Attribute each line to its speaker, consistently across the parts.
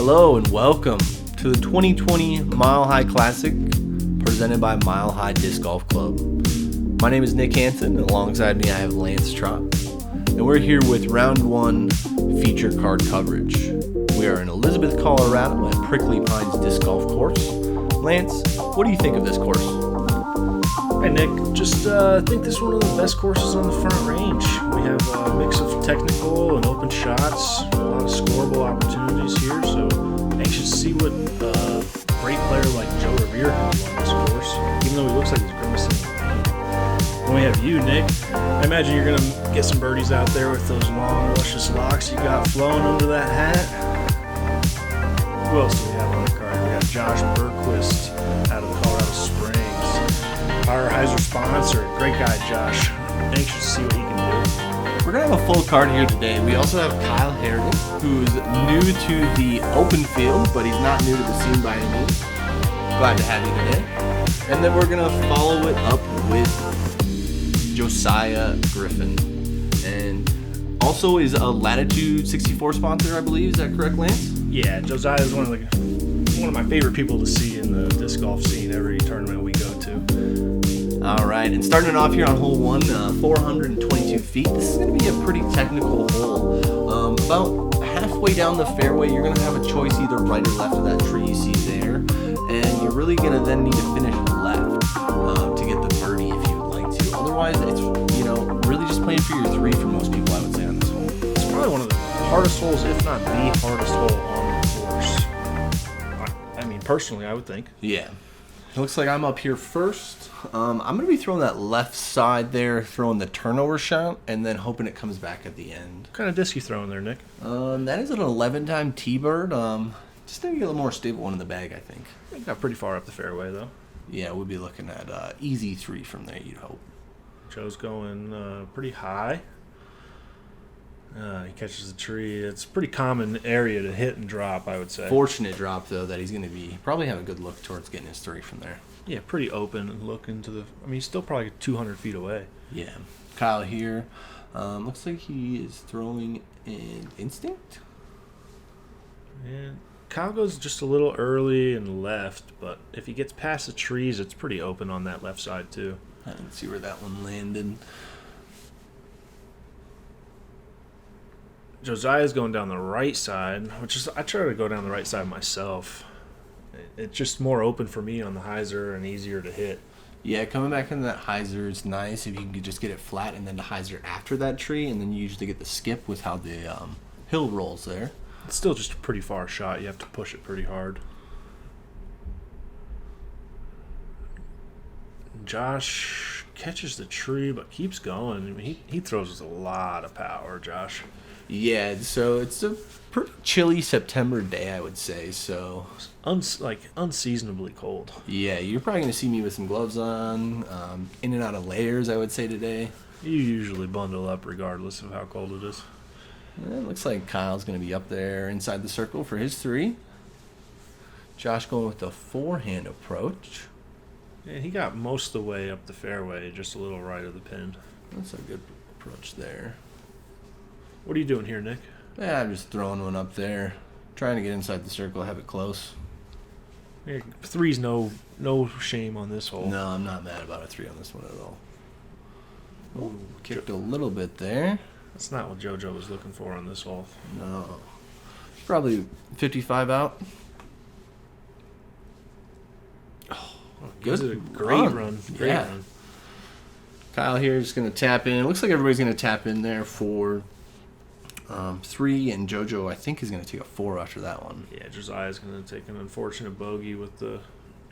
Speaker 1: Hello and welcome to the 2020 Mile High Classic presented by Mile High Disc Golf Club. My name is Nick Hanson, and alongside me I have Lance Trott, and we're here with round one feature card coverage. We are in Elizabeth, Colorado at Prickly Pines Disc Golf Course. Lance, what do you think of this course?
Speaker 2: Hey Nick, just think this is one of the best courses on the front range. We have a mix of technical and open shots, a lot of scoreable opportunities here, so anxious to see what a great player like Joe Rovere can do on this course, even though he looks like he's grimacing. Then we have you, Nick. I imagine you're going to get some birdies out there with those long, luscious locks you got flowing under that hat. Who else do we have on the card? We got Josh Bergquist out of Colorado Springs. Our Heiser sponsor, great guy Josh. Anxious to see what he can do.
Speaker 1: We're going to have a full card here today. We also have Kyle Harrigan, who's new to the open field, but he's not new to the scene by any means. Glad to have you today. And then we're going to follow it up with Josiah Griffin. And also is a Latitude 64 sponsor, I believe. Is that correct, Lance?
Speaker 2: Yeah, Josiah is one of my favorite people to see in the disc golf scene every tournament we go to.
Speaker 1: All right, and starting it off here on hole one, 422 feet. This is going to be a pretty technical hole. About halfway down the fairway, you're going to have a choice either right or left of that tree you see there, and you're really going to then need to finish left to get the birdie if you would like to. Otherwise, it's really just playing for your three for most people, I would say, on this hole.
Speaker 2: It's probably one of the hardest holes, if not the hardest hole on the course. I mean, personally, I would think.
Speaker 1: Yeah. It looks like I'm up here first. I'm going to be throwing that left side there, throwing the turnover shot, and then hoping it comes back at the end.
Speaker 2: What kind of disc you throwing there, Nick?
Speaker 1: That is an 11-time T-Bird. Just need to get a little more stable one in the bag, I think.
Speaker 2: It got pretty far up the fairway, though.
Speaker 1: Yeah, we'll be looking at easy three from there, you'd hope.
Speaker 2: Joe's going pretty high. He catches the tree. It's a pretty common area to hit and drop, I would say.
Speaker 1: Fortunate drop, though, that he's going to probably have a good look towards getting his three from there.
Speaker 2: Yeah, pretty open and look into the... I mean, he's still probably 200 feet away.
Speaker 1: Yeah. Kyle here. Looks like he is throwing in instinct.
Speaker 2: And Kyle goes just a little early and left, but if he gets past the trees, it's pretty open on that left side, too.
Speaker 1: I didn't see where that one landed.
Speaker 2: Josiah's going down the right side, which is I try to go down the right side myself. It's just more open for me on the hyzer and easier to hit.
Speaker 1: Yeah, coming back into that hyzer is nice if you can just get it flat and then the hyzer after that tree, and then you usually get the skip with how the hill rolls there.
Speaker 2: It's still just a pretty far shot. You have to push it pretty hard. Josh catches the tree but keeps going. I mean, he throws with a lot of power, Josh.
Speaker 1: Yeah, so it's a pretty chilly September day, I would say. So
Speaker 2: unseasonably cold.
Speaker 1: Yeah, you're probably going to see me with some gloves on, in and out of layers, I would say, today.
Speaker 2: You usually bundle up regardless of how cold it is.
Speaker 1: It looks like Kyle's going to be up there inside the circle for his three. Josh going with the forehand approach.
Speaker 2: Yeah, he got most of the way up the fairway, just a little right of the pin.
Speaker 1: That's a good approach there.
Speaker 2: What are you doing here, Nick?
Speaker 1: Yeah, I'm just throwing one up there. Trying to get inside the circle, have it close.
Speaker 2: Yeah, three's no shame on this hole.
Speaker 1: No, I'm not mad about a three on this one at all. Ooh, kicked a little bit there.
Speaker 2: That's not what JoJo was looking for on this hole.
Speaker 1: No. Probably 55 out.
Speaker 2: Oh, good. Great run. Great run.
Speaker 1: Kyle here is going to tap in. It looks like everybody's going to tap in there for three, and JoJo, I think, is going to take a four after that one.
Speaker 2: Yeah, Josiah's going to take an unfortunate bogey with the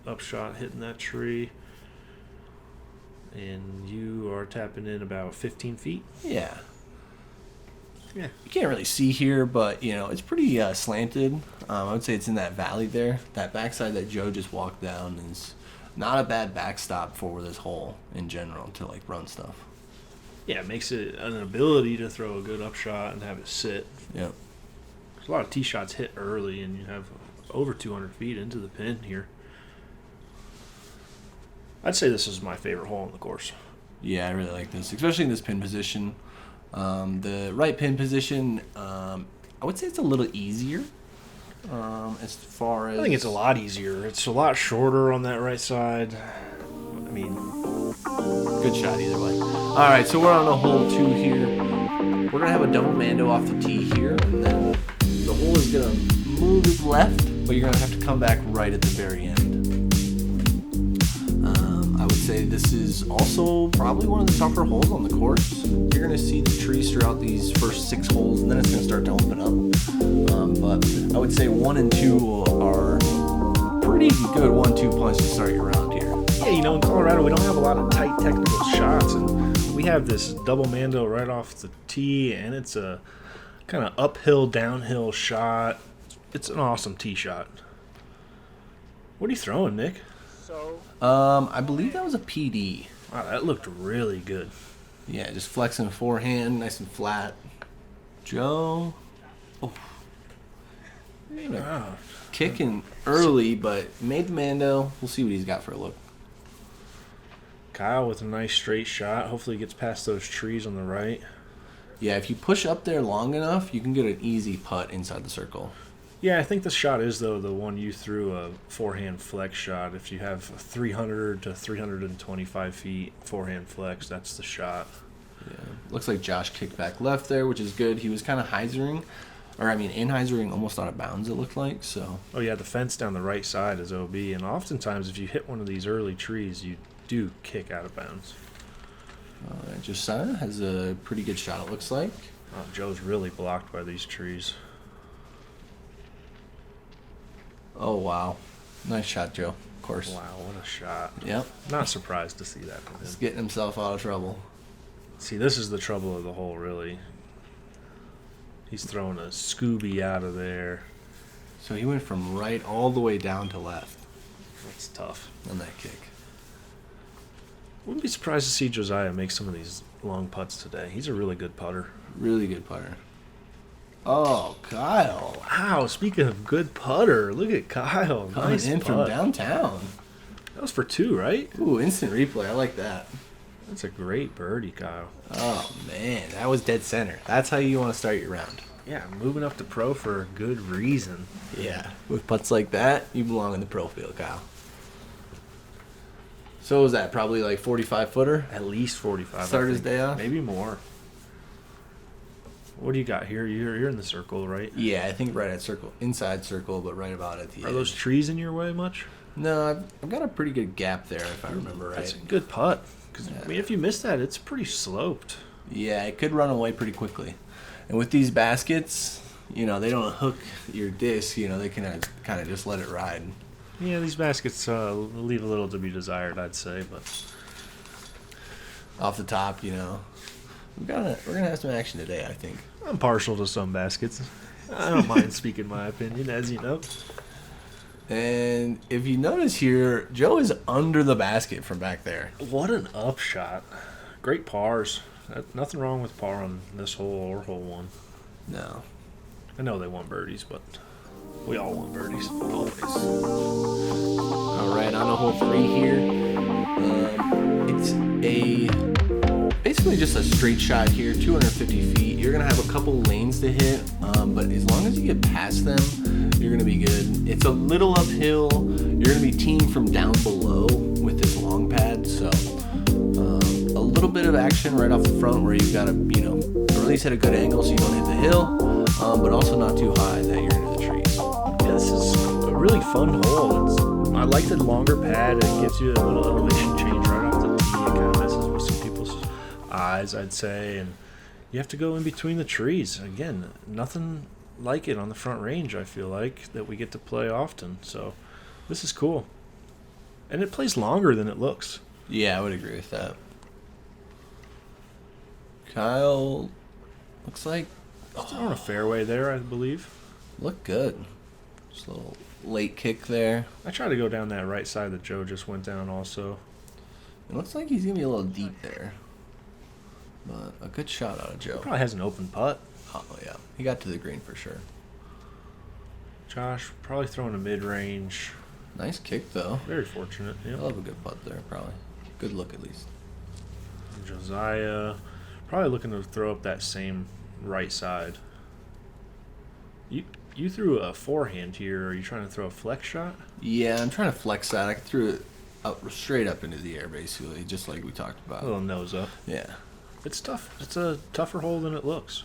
Speaker 2: upshot hitting that tree. And you are tapping in about 15 feet?
Speaker 1: Yeah.
Speaker 2: Yeah.
Speaker 1: You can't really see here, but, it's pretty slanted. I would say it's in that valley there. That backside that Joe just walked down is not a bad backstop for this hole in general to, run stuff.
Speaker 2: Yeah, it makes it an ability to throw a good upshot and have it sit.
Speaker 1: Yep.
Speaker 2: There's a lot of tee shots hit early, and you have over 200 feet into the pin here. I'd say this is my favorite hole on the course.
Speaker 1: Yeah, I really like this, especially in this pin position. The right pin position, I would say it's a little easier As far as
Speaker 2: I think it's a lot easier. It's a lot shorter on that right side. I mean,
Speaker 1: good shot either way. All right, so we're on a hole 2 here. We're gonna have a double mando off the tee here, and then the hole is gonna move left, but you're gonna have to come back right at the very end. I would say this is also probably one of the tougher holes on the course. You're gonna see the trees throughout these first 6 holes, and then it's gonna start to open up. But I would say 1 and 2 are pretty good 1-2 punch to start your round here.
Speaker 2: yeah, you know, in Colorado we don't have a lot of tight technical shots, and we have this double mando right off the tee, and it's a kind of uphill, downhill shot. It's an awesome tee shot. What are you throwing, Nick?
Speaker 1: I believe that was a PD.
Speaker 2: Wow, that looked really good.
Speaker 1: Yeah, just flexing forehand, nice and flat. Joe. Oh.
Speaker 2: Wow.
Speaker 1: Kicking early, but made the mando. We'll see what he's got for a look.
Speaker 2: Kyle with a nice straight shot. Hopefully he gets past those trees on the right.
Speaker 1: Yeah, if you push up there long enough, you can get an easy putt inside the circle.
Speaker 2: Yeah, I think the shot is, though, the one you threw, a forehand flex shot. If you have 300 to 325 feet forehand flex, that's the shot.
Speaker 1: Yeah, looks like Josh kicked back left there, which is good. He was kind of in hyzering almost out of bounds, it looked like. So.
Speaker 2: Oh, yeah, the fence down the right side is OB, and oftentimes if you hit one of these early trees, you do kick out of bounds.
Speaker 1: Josiah has a pretty good shot, it looks like.
Speaker 2: Oh, Joe's really blocked by these trees.
Speaker 1: Oh, wow. Nice shot, Joe. Of course.
Speaker 2: Wow, what a shot.
Speaker 1: Yep.
Speaker 2: Not surprised to see that from him.
Speaker 1: He's getting himself out of trouble.
Speaker 2: See, this is the trouble of the hole, really. He's throwing a Scooby out of there.
Speaker 1: So he went from right all the way down to left
Speaker 2: That's tough.
Speaker 1: on that kick.
Speaker 2: Wouldn't be surprised to see Josiah make some of these long putts today. He's a really good putter.
Speaker 1: Really good putter. Oh, Kyle.
Speaker 2: Wow, speaking of good putter, look at Kyle.
Speaker 1: Coming
Speaker 2: Nice
Speaker 1: in
Speaker 2: putt.
Speaker 1: from downtown.
Speaker 2: That was for 2, right?
Speaker 1: Ooh, instant replay. I like that.
Speaker 2: That's a great birdie, Kyle.
Speaker 1: Oh, man. That was dead center. That's how you want to start your round.
Speaker 2: Yeah, moving up to pro for a good reason.
Speaker 1: Yeah. With putts like that, you belong in the pro field, Kyle. So was that probably like 45-footer?
Speaker 2: At least 45.
Speaker 1: Start
Speaker 2: I
Speaker 1: his
Speaker 2: think.
Speaker 1: day off?
Speaker 2: Maybe more. What do you got here? You're in the circle, right?
Speaker 1: Yeah, I think right at circle. Inside circle, but right about at the
Speaker 2: Are
Speaker 1: edge.
Speaker 2: those trees in your way much?
Speaker 1: No, I've got a pretty good gap there, if I remember right.
Speaker 2: That's a good putt. 'Cause,
Speaker 1: Yeah.
Speaker 2: I mean, if you miss that, it's pretty sloped.
Speaker 1: Yeah, it could run away pretty quickly. And with these baskets, you know, they don't hook your disc. You know, they can kind of just let it ride.
Speaker 2: Yeah, these baskets leave a little to be desired, I'd say, but
Speaker 1: Off the top, you know. We're gonna have some action today, I think.
Speaker 2: I'm partial to some baskets. I don't mind speaking my opinion, as you know.
Speaker 1: And if you notice here, Joe is under the basket from back there.
Speaker 2: What an upshot. Great pars. Nothing wrong with par on this hole or hole 1.
Speaker 1: No.
Speaker 2: I know they want birdies, but we all want birdies.
Speaker 1: Always. All right, on to hole 3 here. It's basically just a straight shot here, 250 feet. You're going to have a couple lanes to hit, but as long as you get past them, you're going to be good. It's a little uphill. You're going to be teeing from down below with this long pad, so a little bit of action right off the front where you've got to, you know, or at least hit a good angle so you don't hit the hill, but also not too high that you're into the trees.
Speaker 2: Yeah, this is a really fun hole. I like the longer pad. It gives you a little elevation change right off the tee. It kind of messes with some people's eyes, I'd say. And you have to go in between the trees. Again, nothing like it on the front range, I feel like, that we get to play often. So this is cool. And it plays longer than it looks.
Speaker 1: Yeah, I would agree with that. Kyle looks like
Speaker 2: On a fairway there, I believe.
Speaker 1: look good. Just a little late kick there.
Speaker 2: I try to go down that right side that Joe just went down also.
Speaker 1: It looks like he's gonna be a little deep there, but a good shot out of Joe.
Speaker 2: Probably has an open putt.
Speaker 1: Oh yeah, he got to the green for sure.
Speaker 2: Josh probably throwing a mid-range.
Speaker 1: Nice kick though.
Speaker 2: Very fortunate. Yeah.
Speaker 1: I'll have a good putt there probably. Good look at least.
Speaker 2: Josiah probably looking to throw up that same right side. You threw a forehand here. Are you trying to throw a flex shot?
Speaker 1: Yeah, I'm trying to flex that. I threw it straight up into the air, basically, just like we talked about.
Speaker 2: A little nose up.
Speaker 1: Yeah.
Speaker 2: It's tough. It's a tougher hole than it looks.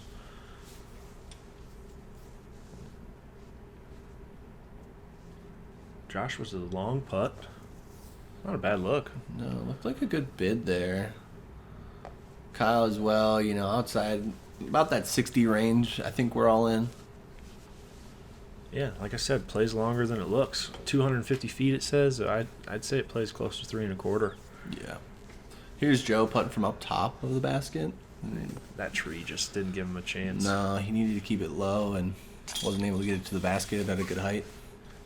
Speaker 2: Josh was a long putt. Not a bad look.
Speaker 1: No, looked like a good bid there. Kyle as well, outside about that 60 range. I think we're all in.
Speaker 2: Yeah, like I said, plays longer than it looks. 250 feet, it says. I'd say it plays close to 3 1/4.
Speaker 1: Yeah. Here's Joe putting from up top of the basket.
Speaker 2: That tree just didn't give him a chance.
Speaker 1: No, he needed to keep it low and wasn't able to get it to the basket at a good height.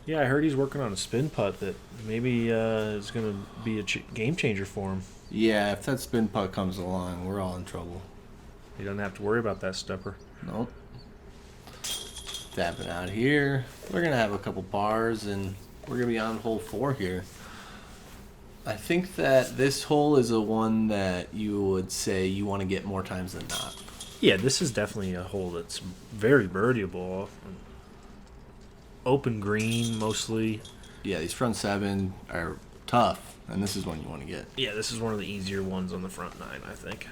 Speaker 2: Yeah, I heard he's working on a spin putt that maybe is going to be a game changer for him.
Speaker 1: Yeah, if that spin putt comes along, we're all in trouble.
Speaker 2: He doesn't have to worry about that stepper.
Speaker 1: Nope. Tapping out here. We're going to have a couple bars, and we're going to be on hole 4 here. I think that this hole is a one that you would say you want to get more times than not.
Speaker 2: Yeah, this is definitely a hole that's very birdieable. Open green, mostly.
Speaker 1: Yeah, these front 7 are tough, and this is one you want to get.
Speaker 2: Yeah, this is one of the easier ones on the front 9, I think.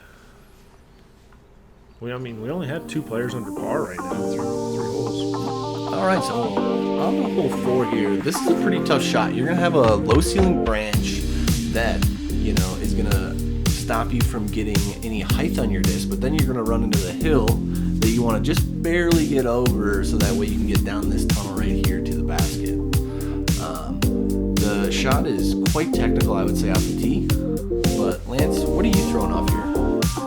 Speaker 2: We only had 2 players under par right now through 3 holes.
Speaker 1: All right, so on the hole 4 here, this is a pretty tough shot. You're going to have a low ceiling branch that, is going to stop you from getting any height on your disc, but then you're going to run into the hill that you want to just barely get over so that way you can get down this tunnel right here to the basket. The shot is quite technical, I would say, off the tee. But Lance, what are you throwing off here?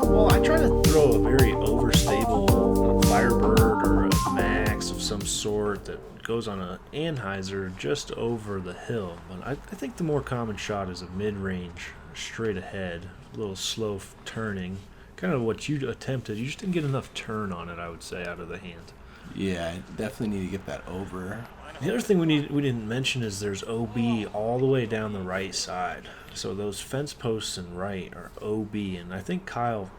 Speaker 2: Well, I try to throw a very overstable Firebird or a Max of some sort that goes on an Anheuser just over the hill. But I think the more common shot is a mid-range, straight ahead, a little slow turning. Kind of what you attempted. You just didn't get enough turn on it, I would say, out of the hand.
Speaker 1: Yeah, I definitely need to get that over.
Speaker 2: The other thing we didn't mention is there's OB all the way down the right side. So those fence posts and right are OB, and I think Kyle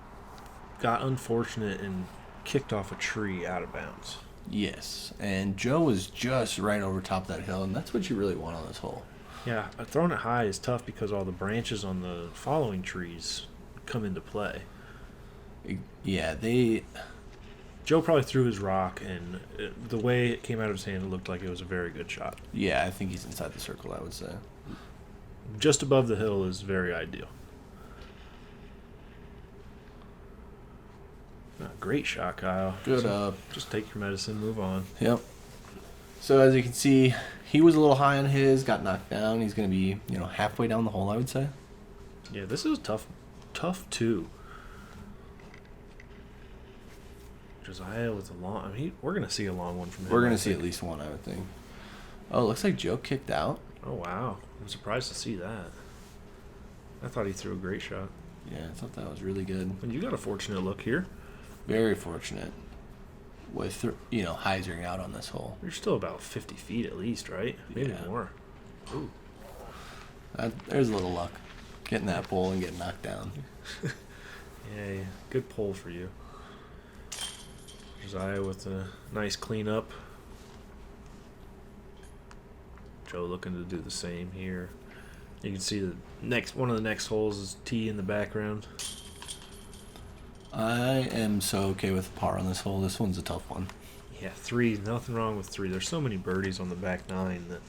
Speaker 2: got unfortunate and kicked off a tree out of bounds.
Speaker 1: Yes, and Joe was just right over top of that hill, and that's what you really want on this hole.
Speaker 2: Yeah, throwing it high is tough because all the branches on the following trees come into play.
Speaker 1: Yeah,
Speaker 2: Joe probably threw his rock, and the way it came out of his hand, it looked like it was a very good shot.
Speaker 1: Yeah, I think he's inside the circle, I would say.
Speaker 2: Just above the hill is very ideal. Great shot, Kyle.
Speaker 1: Good up.
Speaker 2: Just take your medicine, move on.
Speaker 1: Yep. So as you can see, he was a little high on his, got knocked down. He's going to be, halfway down the hole, I would say.
Speaker 2: Yeah, this is tough 2. Josiah with a long... we're going to see a long one from him.
Speaker 1: We're going to see at least one, I would think. Oh, it looks like Joe kicked out.
Speaker 2: Oh, wow. I'm surprised to see that. I thought he threw a great shot.
Speaker 1: Yeah, I thought that was really good.
Speaker 2: And you got a fortunate look here.
Speaker 1: Very fortunate with, hyzering out on this hole.
Speaker 2: You're still about 50 feet at least, right? Maybe more. Ooh.
Speaker 1: There's a little luck. Getting that pole and getting knocked down.
Speaker 2: Yeah, good pull for you. Josiah with a nice cleanup. Joe looking to do the same here. You can see one of the next holes is tee in the background.
Speaker 1: I am so okay with par on this hole. This one's a tough one.
Speaker 2: Yeah, 3. Nothing wrong with 3. There's so many birdies on the back 9 that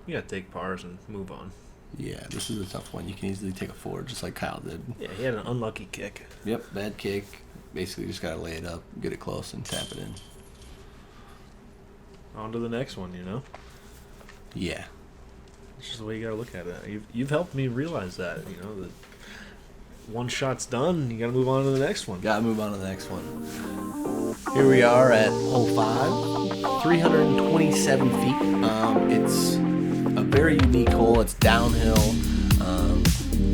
Speaker 2: you got to take pars and move on.
Speaker 1: Yeah, this is a tough one. You can easily take a 4 just like Kyle did.
Speaker 2: Yeah, he had an unlucky kick.
Speaker 1: Yep, bad kick. Basically just got to lay it up, get it close, and tap it in.
Speaker 2: On to the next one,
Speaker 1: Yeah.
Speaker 2: It's just the way you got to look at it. You've helped me realize that, that one shot's done, you got to move on to the next one.
Speaker 1: Got to move on to the next one. Here we are at hole 5, 327 feet. It's a very unique hole. It's downhill.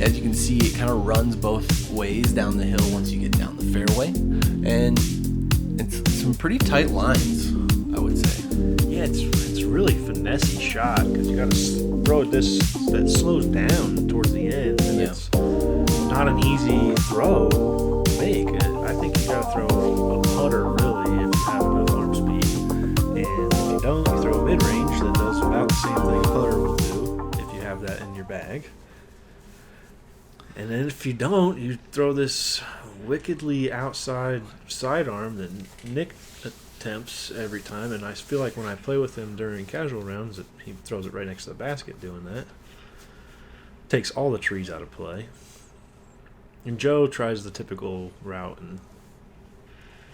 Speaker 1: As you can see, it kind of runs both ways down the hill once you get down the fairway. And it's some pretty tight lines, I would say.
Speaker 2: Yeah, it's really finessey shot because you got to throw it that slows down towards the end, and it's not an easy throw to make. I think you got to throw a putter really if you have enough arm speed. same thing a putter will do if you have that in your bag. And then if you don't, you throw this wickedly outside sidearm that Nick attempts every time. And I feel like when I play with him during casual rounds, he throws it right next to the basket doing that. Takes all the trees out of play. And Joe tries the typical route, and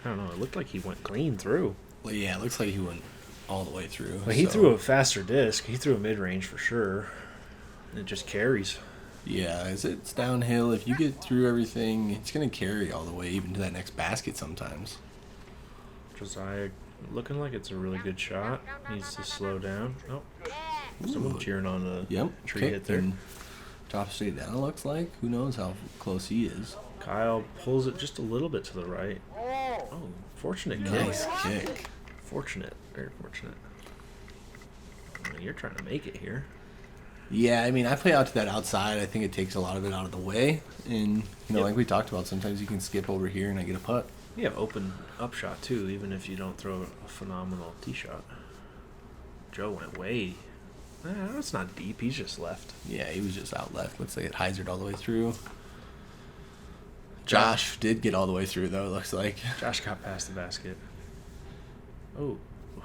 Speaker 2: I don't know, it looked like he went clean through.
Speaker 1: Well, yeah, it looks like he went all the way through.
Speaker 2: Well, he threw a faster disc. He threw a mid-range for sure. And it just carries.
Speaker 1: Yeah, as it's downhill, if you get through everything, it's going to carry all the way, even to that next basket sometimes.
Speaker 2: Josiah looking like it's a really good shot. Needs to slow down. Oh, someone cheering on the tree hit there.
Speaker 1: Drop straight down, it looks like. Who knows how close he is.
Speaker 2: Kyle pulls it just a little bit to the right. Oh, fortunate kick.
Speaker 1: Nice kick.
Speaker 2: Fortunate. Very fortunate. You're trying to make it here.
Speaker 1: Yeah, I mean, I play out to that outside. I think it takes a lot of it out of the way. And, like we talked about, sometimes you can skip over here and I get a putt.
Speaker 2: You have open upshot, too, even if you don't throw a phenomenal tee shot. Joe went way... that's not deep. He's just left.
Speaker 1: Yeah, he was just out left. Looks like it hyzered all the way through. Josh did get all the way through, though, it looks like.
Speaker 2: Josh got past the basket. Oh,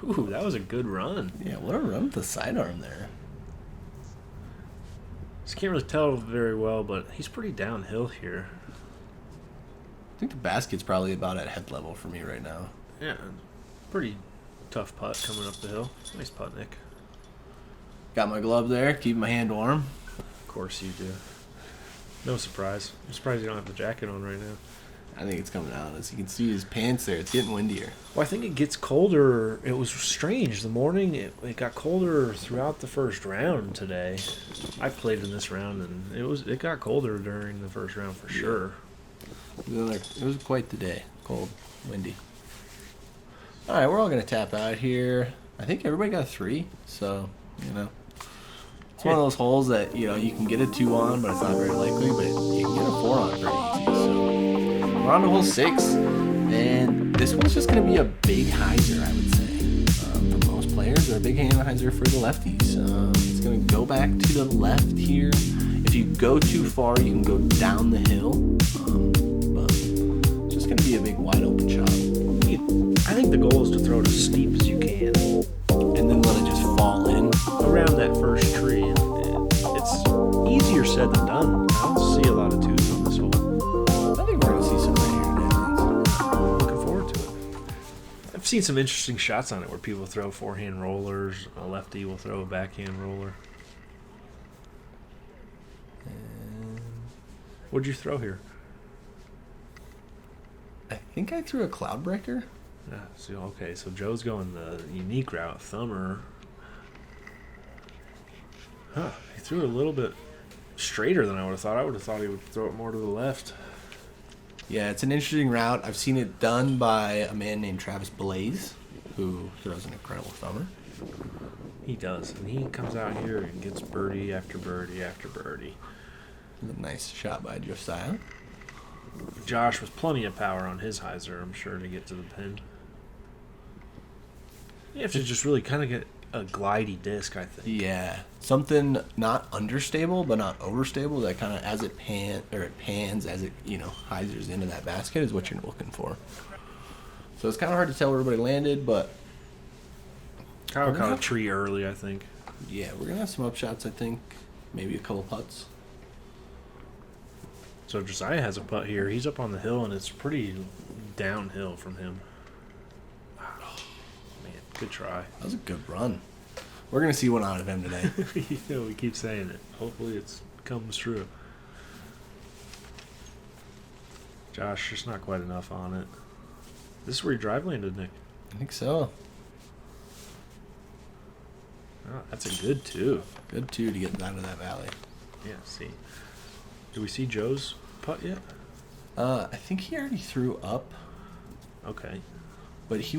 Speaker 2: ooh, that was a good run.
Speaker 1: Yeah, what a run with the sidearm there.
Speaker 2: Just can't really tell very well, but he's pretty downhill here.
Speaker 1: I think the basket's probably about at head level for me right now.
Speaker 2: Yeah, pretty tough putt coming up the hill. Nice putt, Nick.
Speaker 1: Got my glove there, keeping my hand warm.
Speaker 2: Of course you do. No surprise. I'm surprised you don't have the jacket on right now.
Speaker 1: I think it's coming out. As you can see his pants there, it's getting windier.
Speaker 2: Well, I think it gets colder. It was strange. The morning, it got colder throughout the first round today. I played in this round, and it got colder during the first round for sure.
Speaker 1: It was quite the day. Cold, windy. All right, we're all going to tap out here. I think everybody got a 3, so, It's one of those holes that, you can get a 2 on, but it's not very likely, but you can get a 4 on pretty easy. So we're on to hole 6, and this one's just going to be a big hyzer, I would say. For most players, or a big hand hyzer for the lefties. It's going to go back to the left here. If you go too far, you can go down the hill, but it's just going to be a big wide open shot.
Speaker 2: I think the goal is to throw it as steep as you can.
Speaker 1: And then let it just fall in.
Speaker 2: Around that first tree. It's easier said than done. I don't see a lot of 2s on this hole.
Speaker 1: I think we're going to see some right here today.
Speaker 2: I'm looking forward to it. I've seen some interesting shots on it where people throw forehand rollers. A lefty will throw a backhand roller. What'd you throw here?
Speaker 1: I think I threw a cloud breaker.
Speaker 2: Yeah, so Joe's going the unique route, thumber. Huh, he threw it a little bit straighter than I would have thought. I would have thought he would throw it more to the left.
Speaker 1: Yeah, it's an interesting route. I've seen it done by a man named Travis Blaze, who throws an incredible thumber.
Speaker 2: He does, and he comes out here and gets birdie after birdie after birdie.
Speaker 1: A nice shot by Josiah.
Speaker 2: Josh was plenty of power on his hyzer, I'm sure, to get to the pin. You have to just really kind of get a glidey disc, I think.
Speaker 1: Yeah, something not understable but not overstable. That kind of as it pans as it hyzers into that basket is what you're looking for. So it's kind of hard to tell where everybody landed, but
Speaker 2: Kyle caught a tree early, I think.
Speaker 1: Yeah, we're gonna have some upshots. I think maybe a couple putts.
Speaker 2: So Josiah has a putt here. He's up on the hill, and it's pretty downhill from him. Man, good try.
Speaker 1: That was a good run. We're going to see one out of him today.
Speaker 2: We keep saying it. Hopefully it comes true. Josh, just not quite enough on it. This is where your drive landed, Nick.
Speaker 1: I think so.
Speaker 2: Oh, that's a good 2.
Speaker 1: Good 2 to get down to that valley.
Speaker 2: Yeah, see. Do we see Joe's putt yet?
Speaker 1: I think he already threw up.
Speaker 2: Okay.
Speaker 1: But he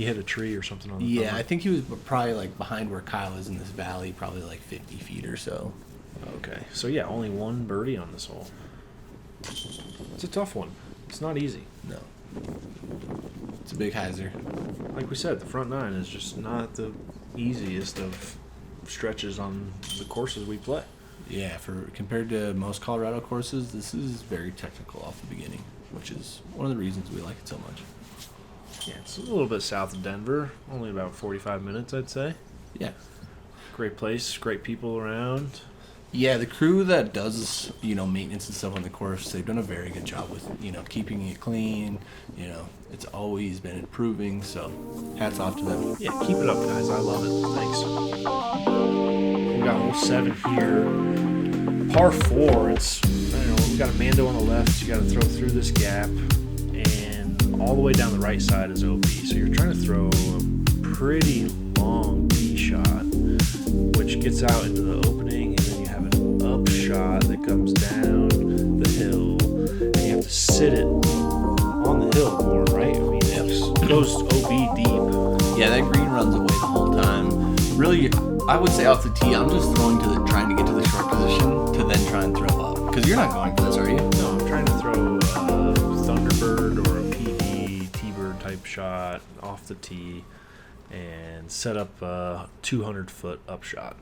Speaker 2: hit a tree or something on the
Speaker 1: Yeah,
Speaker 2: phone.
Speaker 1: I think he was probably like behind where Kyle is in this valley, probably like 50 feet or so.
Speaker 2: Okay. So yeah, only 1 birdie on this hole. It's a tough one. It's not easy.
Speaker 1: No. It's a big hyzer.
Speaker 2: Like we said, the front 9 is just not the easiest of stretches on the courses we play.
Speaker 1: Yeah, compared to most Colorado courses, this is very technical off the beginning, which is one of the reasons we like it so much.
Speaker 2: Yeah, it's a little bit south of Denver, only about 45 minutes, I'd say.
Speaker 1: Yeah.
Speaker 2: Great place, great people around.
Speaker 1: Yeah, the crew that does, maintenance and stuff on the course, they've done a very good job with, keeping it clean. It's always been improving, so hats off to them.
Speaker 2: Yeah, keep it up, guys. I love it. Thanks. We got hole 7 here. Par 4, we got a Mando on the left. You got to throw through this gap, and all the way down the right side is OB. So you're trying to throw a pretty long tee shot, which gets out into the opening, and then you have an up shot that comes down the hill, and you have to sit it on the hill more, right? I mean, it goes OB deep.
Speaker 1: Yeah, that green runs away the whole time. Really, I would say off the tee, I'm just trying to get to the short position to then try and throw up. Because you're not going for this, are you?
Speaker 2: No, I'm trying to throw a Thunderbird or a PD, T-Bird type shot off the tee and set up a 200-foot up shot.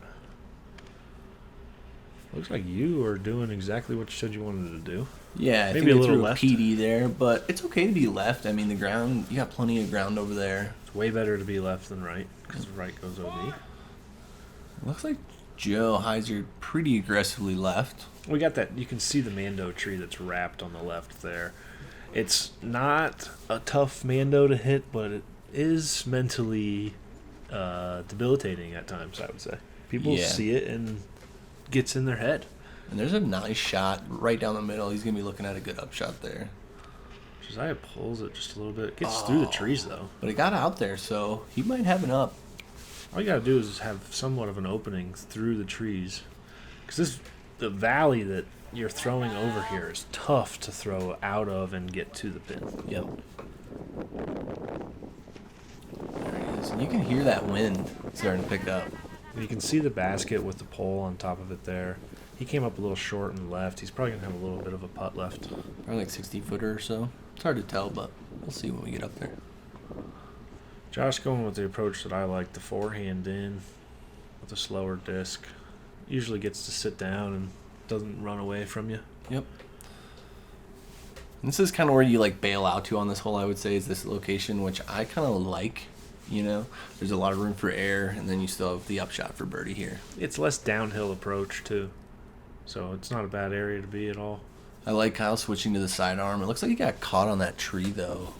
Speaker 2: Looks like you are doing exactly what you said you wanted to do.
Speaker 1: Yeah, I
Speaker 2: maybe
Speaker 1: think
Speaker 2: a little
Speaker 1: threw
Speaker 2: left.
Speaker 1: PD there, but it's okay to be left. I mean, the ground, you got plenty of ground over there.
Speaker 2: It's way better to be left than right because right goes OB.
Speaker 1: Looks like Joe Heiser pretty aggressively left.
Speaker 2: We got that. You can see the Mando tree that's wrapped on the left there. It's not a tough Mando to hit, but it is mentally debilitating at times, I would say. People see it and gets in their head.
Speaker 1: And there's a nice shot right down the middle. He's going to be looking at a good upshot there.
Speaker 2: Josiah pulls it just a little bit. Gets through the trees, though.
Speaker 1: But it got out there, so he might have an up.
Speaker 2: All you got to do is have somewhat of an opening through the trees. Because the valley that you're throwing over here is tough to throw out of and get to the pin.
Speaker 1: Yep. There he is. And you can hear that wind starting to pick up.
Speaker 2: And you can see the basket with the pole on top of it there. He came up a little short and left. He's probably going to have a little bit of a putt left.
Speaker 1: Probably like 60-footer or so. It's hard to tell, but we'll see when we get up there.
Speaker 2: Josh going with the approach that I like, the forehand in with a slower disc. Usually gets to sit down and doesn't run away from you.
Speaker 1: Yep. And this is kind of where you bail out to on this hole, I would say, is this location, which I kind of like. There's a lot of room for air, and then you still have the upshot for birdie here.
Speaker 2: It's less downhill approach, too. So it's not a bad area to be at all.
Speaker 1: I like Kyle switching to the sidearm. It looks like he got caught on that tree, though.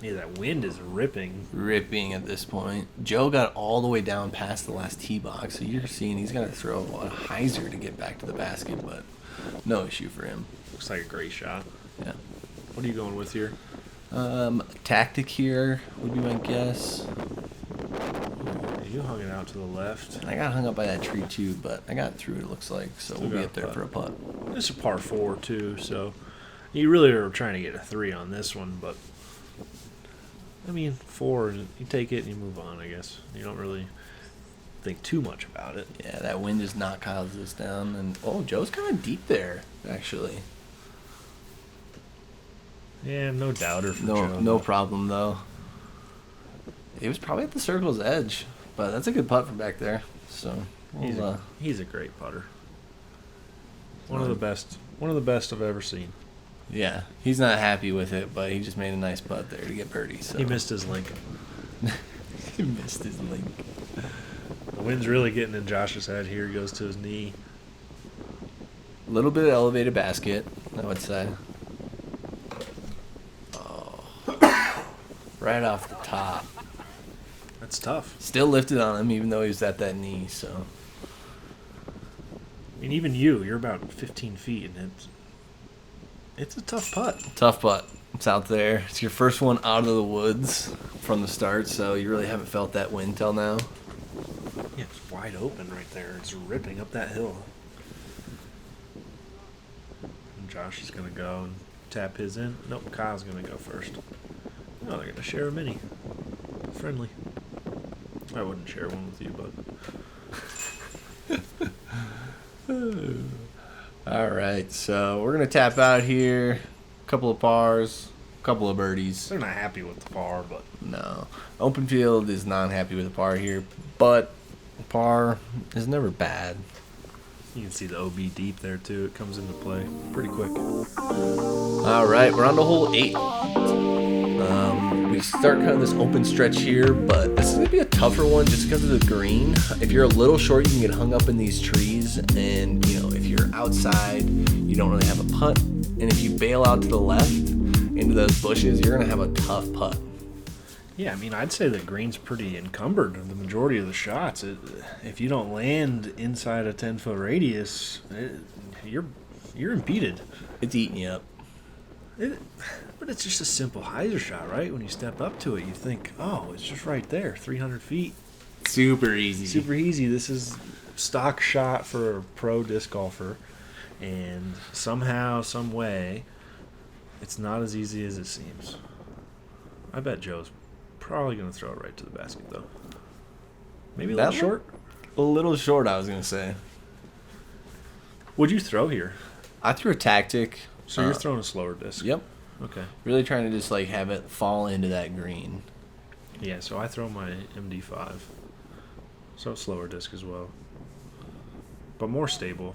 Speaker 2: Yeah, that wind is ripping.
Speaker 1: Ripping at this point. Joe got all the way down past the last tee box, so you're seeing he's got to throw a hyzer to get back to the basket, but no issue for him.
Speaker 2: Looks like a great shot.
Speaker 1: Yeah.
Speaker 2: What are you going with here?
Speaker 1: Tactic here would be my guess.
Speaker 2: You hung it out to the left.
Speaker 1: And I got hung up by that tree too, but I got through, it looks like, so we'll be up there for a putt.
Speaker 2: It's a par 4 too, so you really are trying to get a 3 on this one, but I mean 4, you take it and you move on, I guess. You don't really think too much about it.
Speaker 1: Yeah, that wind just knocked Kyle's this down, and Joe's kind of deep there, actually.
Speaker 2: Yeah, no doubter for Joe.
Speaker 1: No problem, though. It was probably at the circle's edge, but that's a good putt from back there. So
Speaker 2: he's a great putter. One of the best I've ever seen.
Speaker 1: Yeah, he's not happy with it, but he just made a nice putt there to get birdie. So
Speaker 2: he missed his link.
Speaker 1: He missed his link.
Speaker 2: The wind's really getting in Josh's head here. He goes to his knee.
Speaker 1: A little bit of elevated basket, I would say. Right off the top.
Speaker 2: That's tough.
Speaker 1: Still lifted on him, even though he was at that knee, so.
Speaker 2: I mean, even you're about 15 feet, and it's a tough putt.
Speaker 1: Tough putt. It's out there. It's your first one out of the woods from the start, so you really haven't felt that wind till now.
Speaker 2: Yeah, it's wide open right there. It's ripping up that hill. And Josh is going to go and tap his in. Nope, Kyle's going to go first. Oh, they're going to share a mini. Friendly. I wouldn't share one with you, but...
Speaker 1: All right, so we're going to tap out here. A couple of pars, a couple of birdies.
Speaker 2: They're not happy with the par, but
Speaker 1: No. Open field is not happy with the par here, but par is never bad.
Speaker 2: You can see the OB deep there too. It comes into play pretty quick.
Speaker 1: All right, we're on to hole 8. We start kind of this open stretch here, but this is going to be a tougher one just because of the green. If you're a little short, you can get hung up in these trees, and if you're outside, you don't really have a putt. And if you bail out to the left into those bushes, you're going to have a tough putt.
Speaker 2: Yeah, I mean, I'd say the green's pretty encumbered the majority of the shots. If you don't land inside a 10-foot radius, you're impeded.
Speaker 1: It's eating you up.
Speaker 2: But it's just a simple hyzer shot, right? When you step up to it, you think, oh, it's just right there, 300 feet.
Speaker 1: Super easy.
Speaker 2: Super easy. This is stock shot for a pro disc golfer. And somehow, some way, it's not as easy as it seems. I bet Joe's probably going to throw it right to the basket, though. Maybe a little short?
Speaker 1: A little short, I was going to say.
Speaker 2: What'd you throw here?
Speaker 1: I threw a tactic.
Speaker 2: So you're throwing a slower disc?
Speaker 1: Yep.
Speaker 2: Okay.
Speaker 1: Really trying to just have it fall into that green.
Speaker 2: Yeah, so I throw my MD5. So slower disc as well. But more stable.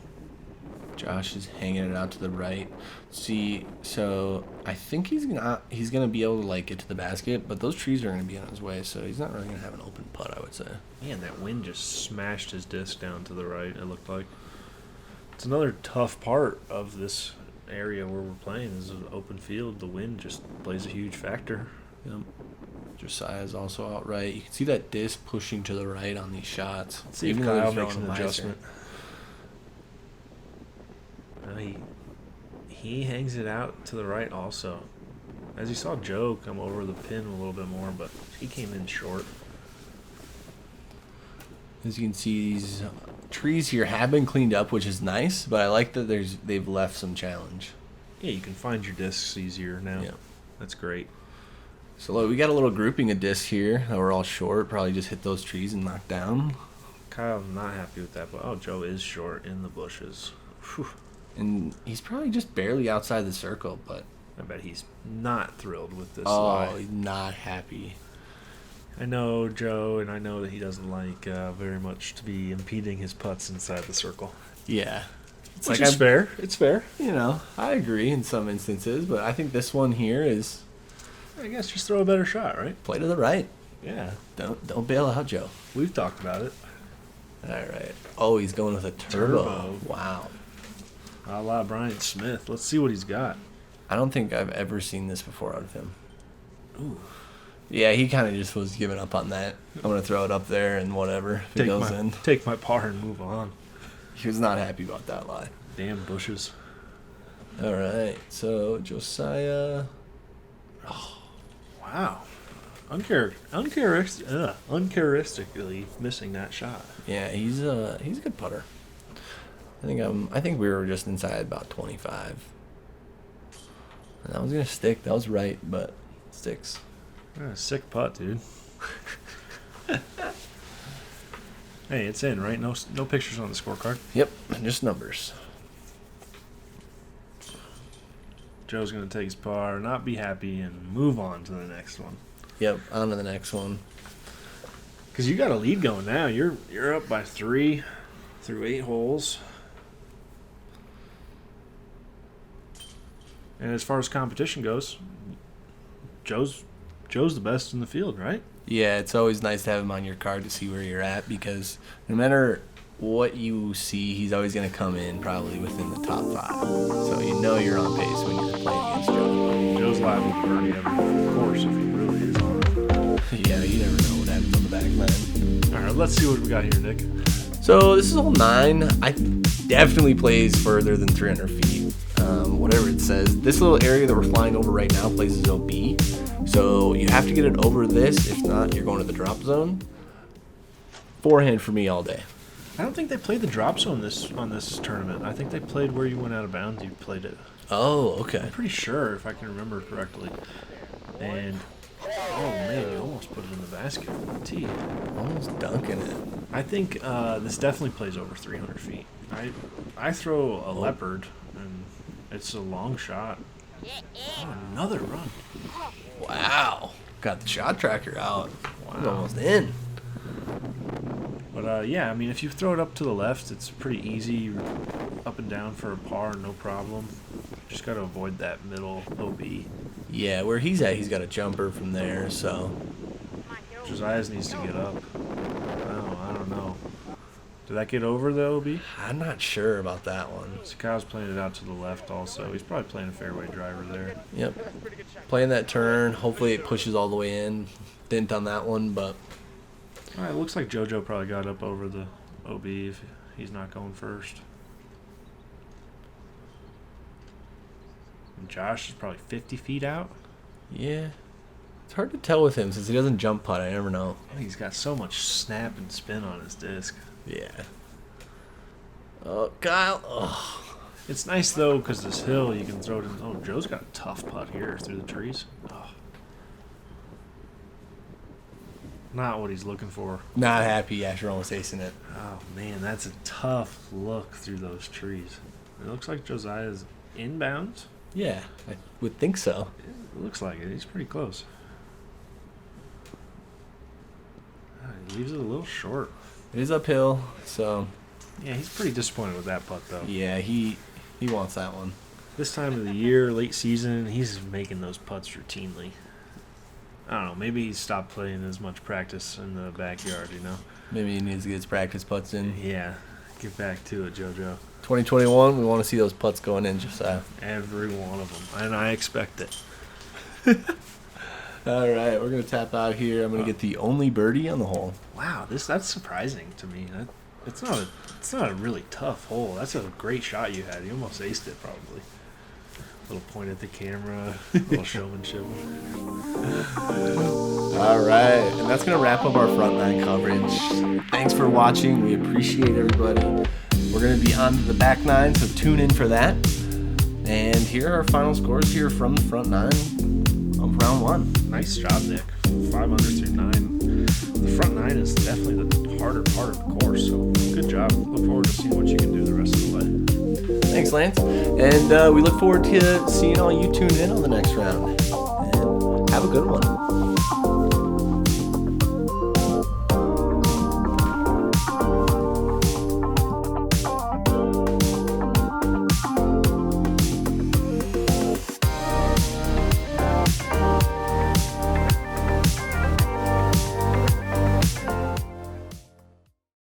Speaker 1: Josh is hanging it out to the right. See, so I think he's gonna be able to get to the basket, but those trees are gonna be on his way, so he's not really gonna have an open putt, I would say.
Speaker 2: Man, that wind just smashed his disc down to the right, it looked like. It's another tough part of this area where we're playing is an open field. The wind just plays a huge factor.
Speaker 1: Yep. Josiah is also out right. You can see that disc pushing to the right on these shots.
Speaker 2: Let's see if Kyle makes an adjustment. He hangs it out to the right also. As you saw Joe come over the pin a little bit more, but he came in short.
Speaker 1: As you can see, these trees here have been cleaned up, which is nice, but I like that they've left some challenge.
Speaker 2: Yeah, you can find your discs easier now.
Speaker 1: Yeah.
Speaker 2: That's great.
Speaker 1: So look, we got a little grouping of discs here that we're all short. Probably just hit those trees and knock down.
Speaker 2: Kyle's not happy with that, but Joe is short in the bushes. Whew.
Speaker 1: And he's probably just barely outside the circle, but
Speaker 2: I bet he's not thrilled with this
Speaker 1: lie.
Speaker 2: He's
Speaker 1: Not happy.
Speaker 2: I know Joe, and I know that he doesn't like very much to be impeding his putts inside the circle.
Speaker 1: Yeah.
Speaker 2: Which is fair. It's fair.
Speaker 1: I agree in some instances, but I think this one here is...
Speaker 2: I guess just throw a better shot, right?
Speaker 1: Play to the right.
Speaker 2: Yeah.
Speaker 1: Don't bail out, Joe.
Speaker 2: We've talked about it.
Speaker 1: All right. Oh, he's going with a turbo. Wow.
Speaker 2: A la Brian Smith. Let's see what he's got.
Speaker 1: I don't think I've ever seen this before out of him.
Speaker 2: Ooh.
Speaker 1: Yeah, he kind of just was giving up on that. I'm going to throw it up there and whatever. If it goes in.
Speaker 2: Take my par and move on.
Speaker 1: He was not happy about that lie.
Speaker 2: Damn bushes.
Speaker 1: All right. So, Josiah.
Speaker 2: Oh, wow. Uncharacteristically missing that shot.
Speaker 1: Yeah, he's a good putter. I think we were just inside about 25. And that was gonna stick. That was right, but it sticks.
Speaker 2: Sick putt, dude. Hey, it's in, right? No pictures on the scorecard.
Speaker 1: Yep, just numbers.
Speaker 2: Joe's gonna take his par, not be happy, and move on to the next one.
Speaker 1: Yep, on to the next one.
Speaker 2: Because you got a lead going now. You're up by 3 through 8 holes. And as far as competition goes, Joe's the best in the field, right?
Speaker 1: Yeah, it's always nice to have him on your card to see where you're at, because no matter what you see, he's always going to come in probably within the top 5. So you're on pace when you're playing against Joe.
Speaker 2: Joe's liable to birdie every course if he really is on it.
Speaker 1: Yeah, you never know what happens on the back nine.
Speaker 2: All right, let's see what we got here, Nick.
Speaker 1: So this is hole 9. I definitely plays further than 300 feet. Whatever it says. This little area that we're flying over right now plays as OB. So you have to get it over this. If not, you're going to the drop zone. Forehand for me all day.
Speaker 2: I don't think they played the drop zone on this tournament. I think they played where you went out of bounds. You played it.
Speaker 1: Oh, okay.
Speaker 2: I'm pretty sure, if I can remember correctly. And oh man, you almost put it in the basket from the tee.
Speaker 1: Almost dunking it.
Speaker 2: I think this definitely plays over 300 feet. I throw a leopard, and it's a long shot. Oh, another run.
Speaker 1: Wow. Got the shot tracker out.
Speaker 2: Wow.
Speaker 1: He's almost in.
Speaker 2: But yeah, I mean, if you throw it up to the left, it's pretty easy, up and down for a par, no problem. Just got to avoid that middle OB.
Speaker 1: Yeah, where he's at, he's got a jumper from there, so.
Speaker 2: Josiah needs to get up. Oh, I don't know. Did that get over the OB?
Speaker 1: I'm not sure about that one.
Speaker 2: Sakai's playing it out to the left also. He's probably playing a fairway driver there.
Speaker 1: Yep. Playing that turn. Hopefully it pushes all the way in. Didn't on that one, but.
Speaker 2: All right, it looks like JoJo probably got up over the OB if he's not going first. And Josh is probably 50 feet out.
Speaker 1: Yeah. It's hard to tell with him since he doesn't jump putt. I never know.
Speaker 2: He's got so much snap and spin on his disc.
Speaker 1: Yeah. Oh, Kyle. Oh.
Speaker 2: It's nice, though, because this hill, you can throw it in. Oh, Joe's got a tough putt here through the trees. Oh. Not what he's looking for.
Speaker 1: Not happy after almost acing it.
Speaker 2: Oh, man, that's a tough look through those trees. It looks like Josiah's inbounds.
Speaker 1: Yeah, I would think so.
Speaker 2: It looks like it. He's pretty close. He leaves it a little short.
Speaker 1: It is uphill, so.
Speaker 2: Yeah, he's pretty disappointed with that putt, though.
Speaker 1: Yeah, he wants that one.
Speaker 2: This time of the year, late season, he's making those putts routinely. I don't know. Maybe he stopped playing as much practice in the backyard, you know?
Speaker 1: Maybe he needs to get his practice putts in.
Speaker 2: Yeah. Get back to it, JoJo.
Speaker 1: 2021, we want to see those putts going in, Josiah.
Speaker 2: Every one of them. And I expect it.
Speaker 1: All right, we're going to tap out here. I'm going to get the only birdie on the hole.
Speaker 2: Wow, that's surprising to me. It's not a really tough hole. That's a great shot you had. You almost aced it, probably. Little point at the camera, little showmanship.
Speaker 1: All right, and that's going to wrap up our front nine coverage. Thanks for watching. We appreciate everybody. We're going to be on to the back nine, so tune in for that. And here are our final scores here from the front nine of round one.
Speaker 2: Nice job, Nick. 500 through 9. The front nine is definitely the harder part of the course, so good job. Look forward to seeing what you can do the rest of the way.
Speaker 1: Thanks, Lance. And we look forward to seeing all you tune in on the next round. And have a good one.